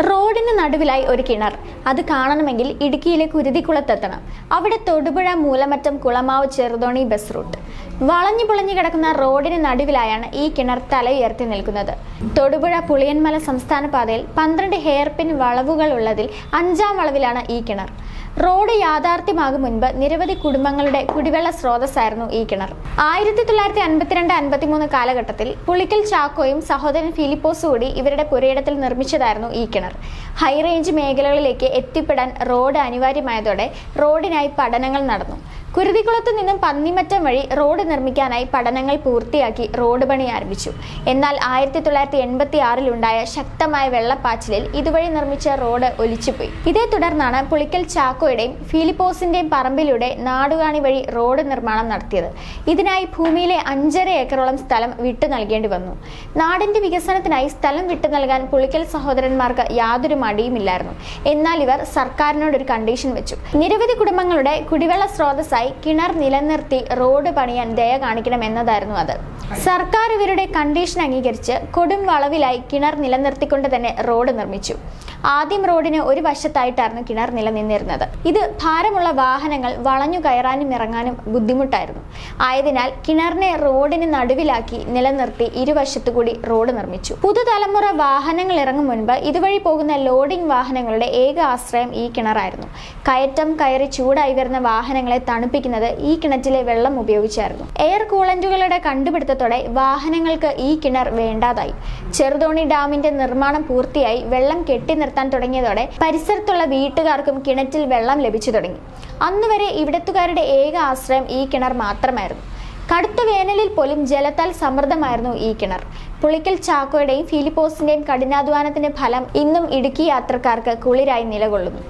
റോഡിന് നടുവിലായി ഒരു കിണർ. അത് കാണണമെങ്കിൽ ഇടുക്കിയിലെ കുരുതിക്കുളത്തെത്തണം. അവിടെ തൊടുപുഴ മൂലമറ്റം കുളമാവ് ചെറുതോണി ബസ് റൂട്ട്. വളഞ്ഞു പൊളഞ്ഞു കിടക്കുന്ന റോഡിന് നടുവിലായാണ് ഈ കിണർ തലയുയർത്തി നിൽക്കുന്നത്. തൊടുപുഴ പുളിയന്മല സംസ്ഥാന പാതയിൽ 12 ഹെയർപിൻ വളവുകൾ ഉള്ളതിൽ 5ാം വളവിലാണ് ഈ കിണർ. റോഡ് യാഥാർത്ഥ്യമാകും മുൻപ് നിരവധി കുടുംബങ്ങളുടെ കുടിവെള്ള സ്രോതസ്സായിരുന്നു ഈ കിണർ. 1952-53 കാലഘട്ടത്തിൽ പുളിക്കൽ ചാക്കോയും സഹോദരൻ ഫിലിപ്പോസും കൂടി ഇവരുടെ പുരയിടത്തിൽ നിർമ്മിച്ചതായിരുന്നു ഈ കിണർ. ഹൈറേഞ്ച് മേഖലകളിലേക്ക് എത്തിപ്പെടാൻ റോഡ് അനിവാര്യമായതോടെ റോഡിനായി പഠനങ്ങൾ നടന്നു. കുരുതിക്കുളത്ത് നിന്നും പന്നിമറ്റം വഴി റോഡ് നിർമ്മിക്കാനായി പഠനങ്ങൾ പൂർത്തിയാക്കി റോഡ് പണി ആരംഭിച്ചു. എന്നാൽ 1986-ലുണ്ടായ ശക്തമായ വെള്ളപ്പാച്ചിലിൽ ഇതുവഴി നിർമ്മിച്ച റോഡ് ഒലിച്ചുപോയി. ഇതേ തുടർന്നാണ് പുളിക്കൽ ചാക്കോയുടെയും ഫിലിപ്പോസിന്റെയും പറമ്പിലൂടെ നാടുകാണി വഴി റോഡ് നിർമ്മാണം നടത്തിയത്. ഇതിനായി ഭൂമിയിലെ 5.5 ഏക്കറോളം സ്ഥലം വിട്ടു നൽകേണ്ടി വന്നു. നാടിന്റെ വികസനത്തിനായി സ്ഥലം വിട്ടു നൽകാൻ പുളിക്കൽ സഹോദരന്മാർക്ക് യാതൊരു മടിയുമില്ലായിരുന്നു. എന്നാൽ ഇവർ സർക്കാരിനോടൊരു കണ്ടീഷൻ വെച്ചു. നിരവധി കുടുംബങ്ങളുടെ കുടിവെള്ള സ്രോതസ്സായി കിണർ നിലനിർത്തി റോഡ് പണിയാൻ ദയ കാണിക്കണമെന്നതായിരുന്നു അത്. സർക്കാർ ഇവരുടെ കണ്ടീഷൻ അംഗീകരിച്ച് കൊടും വളവിലായി കിണർ നിലനിർത്തിക്കൊണ്ട് തന്നെ റോഡ് നിർമ്മിച്ചു. ആദ്യം റോഡിന് ഒരു വശത്തായിട്ടായിരുന്നു കിണർ നിലനിന്നിരുന്നത്. ഇത് ഭാരമുള്ള വാഹനങ്ങൾ വളഞ്ഞു കയറാനും ഇറങ്ങാനും ബുദ്ധിമുട്ടായിരുന്നു. ആയതിനാൽ കിണറിനെ റോഡിന് നടുവിലാക്കി നിലനിർത്തി ഇരുവശത്തുകൂടി റോഡ് നിർമ്മിച്ചു. പുതുതലമുറ വാഹനങ്ങൾ ഇറങ്ങും മുൻപ് ഇതുവഴി പോകുന്ന ലോഡിംഗ് വാഹനങ്ങളുടെ ഏക ആശ്രയം ഈ കിണറായിരുന്നു. കയറ്റം കയറി ചൂടായി വരുന്ന വാഹനങ്ങളെ തണുപ്പിക്കുന്നത് ഈ കിണറ്റിലെ വെള്ളം ഉപയോഗിച്ചായിരുന്നു. എയർ കൂളന്റുകളുടെ കണ്ടുപിടുത്തത്തോടെ വാഹനങ്ങൾക്ക് ഈ കിണർ വേണ്ടാതായി. ചെറുതോണി ഡാമിന്റെ നിർമ്മാണം പൂർത്തിയായി വെള്ളം കെട്ടി നിർത്താൻ തുടങ്ങിയതോടെ പരിസരത്തുള്ള വീട്ടുകാർക്കും കിണറ്റിൽ വെള്ളം ലഭിച്ചു തുടങ്ങി. അന്നുവരെ ഇവിടത്തുകാരുടെ ഏക ആശ്രയം ഈ കിണർ മാത്രമായിരുന്നു. കടുത്ത വേനലിൽ പോലും ജലത്താൽ സമൃദ്ധമായിരുന്നു ഈ കിണർ. പുളിക്കൽ ചാക്കോയുടെയും ഫിലിപ്പോസിന്റെയും കഠിനാധ്വാനത്തിന്റെ ഫലം ഇന്നും ഇടുക്കി യാത്രക്കാർക്ക് കുളിരായി നിലകൊള്ളുന്നു.